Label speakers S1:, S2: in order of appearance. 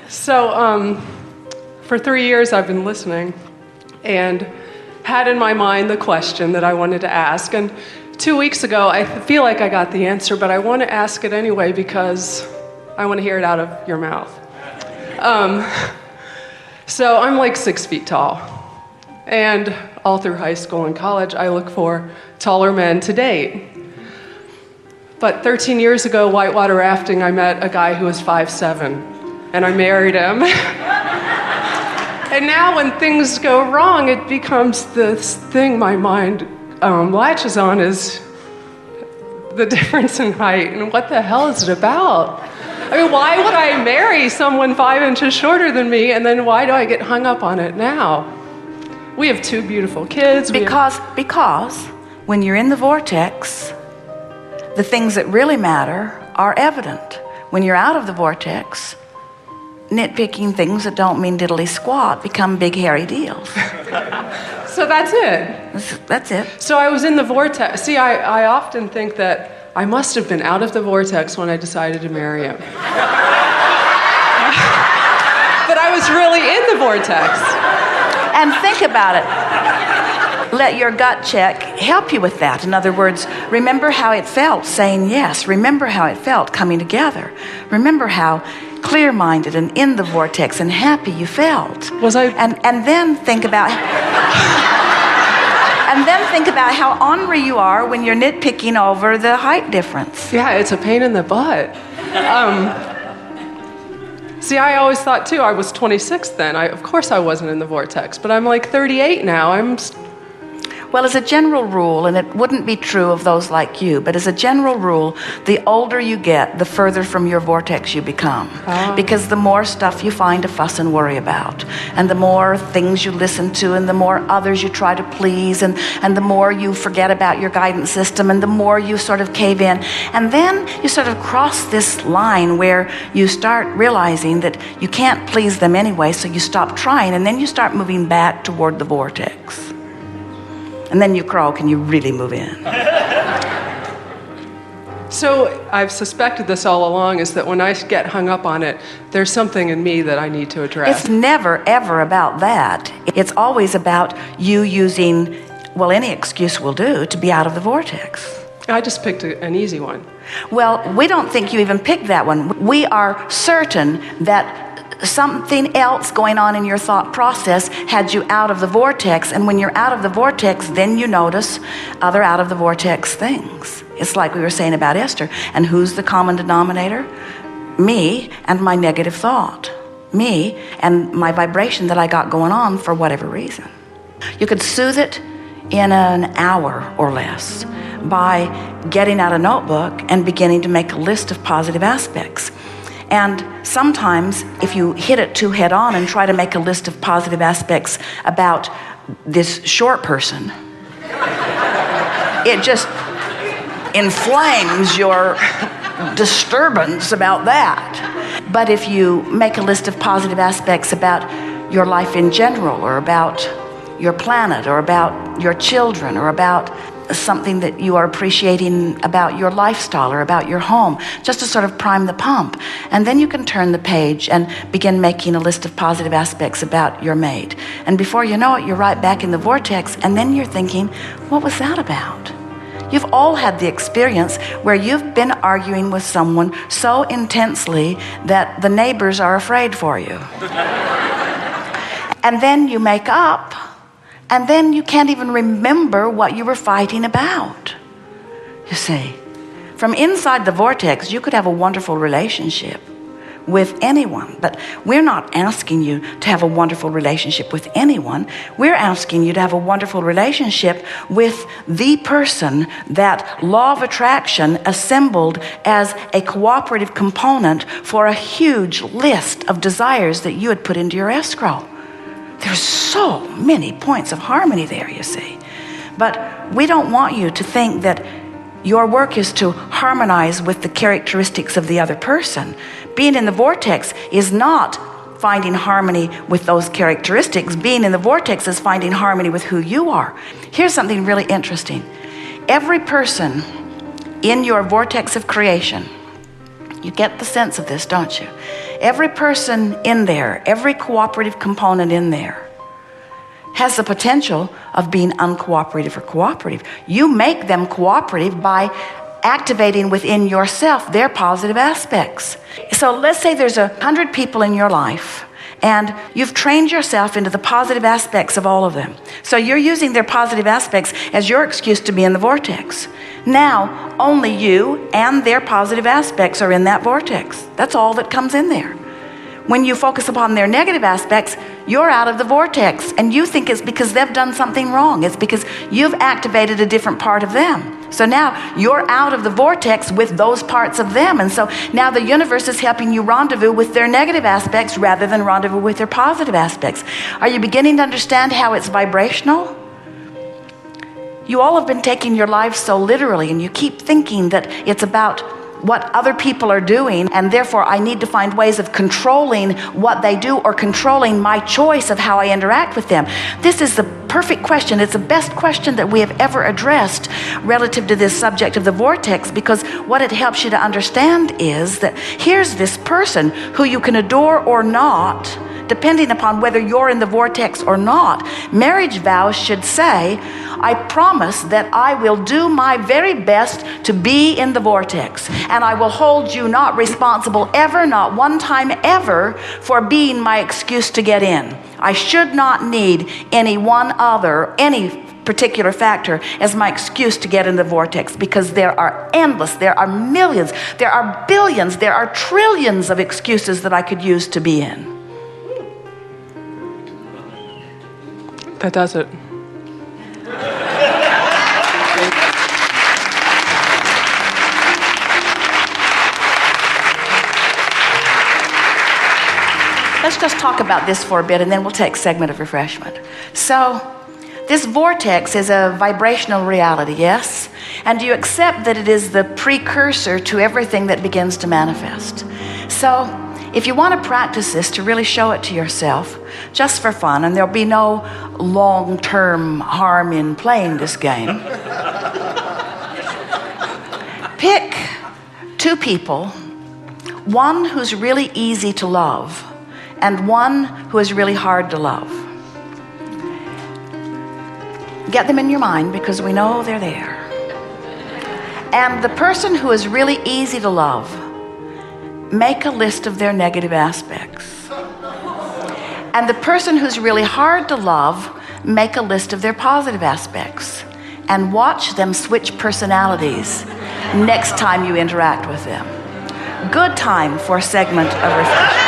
S1: So, for 3 years I've been listening and had in my mind the question that I wanted to ask. And 2 weeks ago, I feel like I got the answer, but I want to ask it anyway because I want to hear it out of your mouth. So I'm like 6 feet tall. And all through high school and college, I look for taller men to date. But 13 years ago, whitewater rafting, I met a guy who was 5'7", and I married him. And now when things go wrong, it becomes this thing my mind latches on is the difference in height. And what the hell is it about? I mean, why would I marry someone 5 inches shorter than me, and then why do I get hung up on it now? We have 2 beautiful kids.
S2: Because when you're in the vortex, the things that really matter are evident. When you're out of the vortex, nitpicking things that don't mean diddly squat become big hairy deals.
S1: So that's it.
S2: That's it.
S1: So I was in the vortex. See, I often think that I must have been out of the vortex when I decided to marry him. But I was really in the vortex.
S2: And think about it. Let your gut check help you with that. In other words, remember how it felt saying yes. Remember how it felt coming together. Remember how clear-minded and in the vortex and happy you felt.
S1: Was I?
S2: And then think about how ornery you are when you're nitpicking over the height difference.
S1: Yeah, it's a pain in the butt. See, I always thought too, I was 26 then. Of course I wasn't in the vortex, but I'm like 38 now.
S2: Well, as a general rule, and it wouldn't be true of those like you, but as a general rule, the older you get, the further from your vortex you become. Because the more stuff you find to fuss and worry about, and the more things you listen to, and the more others you try to please, and the more you forget about your guidance system, and the more you sort of cave in. And then you sort of cross this line where you start realizing that you can't please them anyway, so you stop trying, and then you start moving back toward the vortex. And then you croak and you really move in.
S1: So I've suspected this all along, is that when I get hung up on it, there's something in me that I need to address.
S2: It's never, ever about that. It's always about you using, well, any excuse will do to be out of the vortex.
S1: I just picked an easy one.
S2: Well, we don't think you even picked that one. We are certain that something else going on in your thought process had you out of the vortex, and when you're out of the vortex, then you notice other out of the vortex things. It's like we were saying about Esther. And who's the common denominator? Me and my negative thought. Me and my vibration that I got going on for whatever reason. You could soothe it in an hour or less by getting out a notebook and beginning to make a list of positive aspects. And sometimes if you hit it too head on and try to make a list of positive aspects about this short person, it just inflames your disturbance about that. But if you make a list of positive aspects about your life in general, or about your planet, or about your children, or about something that you are appreciating about your lifestyle or about your home, just to sort of prime the pump. And then you can turn the page and begin making a list of positive aspects about your mate. And before you know it, you're right back in the vortex, and then you're thinking, what was that about? You've all had the experience where you've been arguing with someone so intensely that the neighbors are afraid for you. And then you make up, and then you can't even remember what you were fighting about. You see, from inside the vortex, you could have a wonderful relationship with anyone, but we're not asking you to have a wonderful relationship with anyone. We're asking you to have a wonderful relationship with the person that law of attraction assembled as a cooperative component for a huge list of desires that you had put into your escrow. There's so many points of harmony there, you see. But we don't want you to think that your work is to harmonize with the characteristics of the other person. Being in the vortex is not finding harmony with those characteristics. Being in the vortex is finding harmony with who you are. Here's something really interesting. Every person in your vortex of creation, you get the sense of this, don't you? Every person in there, every cooperative component in there has the potential of being uncooperative or cooperative. You make them cooperative by activating within yourself their positive aspects. So let's say there's 100 people in your life, and you've trained yourself into the positive aspects of all of them. So you're using their positive aspects as your excuse to be in the vortex. Now, only you and their positive aspects are in that vortex. That's all that comes in there. When you focus upon their negative aspects, you're out of the vortex, and you think it's because they've done something wrong. It's because you've activated a different part of them. So now you're out of the vortex with those parts of them. And so now the universe is helping you rendezvous with their negative aspects rather than rendezvous with their positive aspects. Are you beginning to understand how it's vibrational? You all have been taking your lives so literally, and you keep thinking that it's about what other people are doing, and therefore I need to find ways of controlling what they do or controlling my choice of how I interact with them. This is the perfect question. It's the best question that we have ever addressed relative to this subject of the vortex, because what it helps you to understand is that here's this person who you can adore or not, depending upon whether you're in the vortex or not. Marriage vows should say, I promise that I will do my very best to be in the vortex, and I will hold you not responsible ever, not one time ever, for being my excuse to get in. I should not need any particular factor as my excuse to get in the vortex, because there are endless, there are millions, there are billions, there are trillions of excuses that I could use to be in.
S1: That does it.
S2: Let's just talk about this for a bit, and then we'll take a segment of refreshment. So, this vortex is a vibrational reality, yes? And do you accept that it is the precursor to everything that begins to manifest? So, if you want to practice this, to really show it to yourself, just for fun, and there'll be no long-term harm in playing this game, pick two people, one who's really easy to love and one who is really hard to love. Get them in your mind, because we know they're there. And the person who is really easy to love, make a list of their negative aspects. And the person who's really hard to love, make a list of their positive aspects. And watch them switch personalities next time you interact with them. Good time for a segment of refreshment.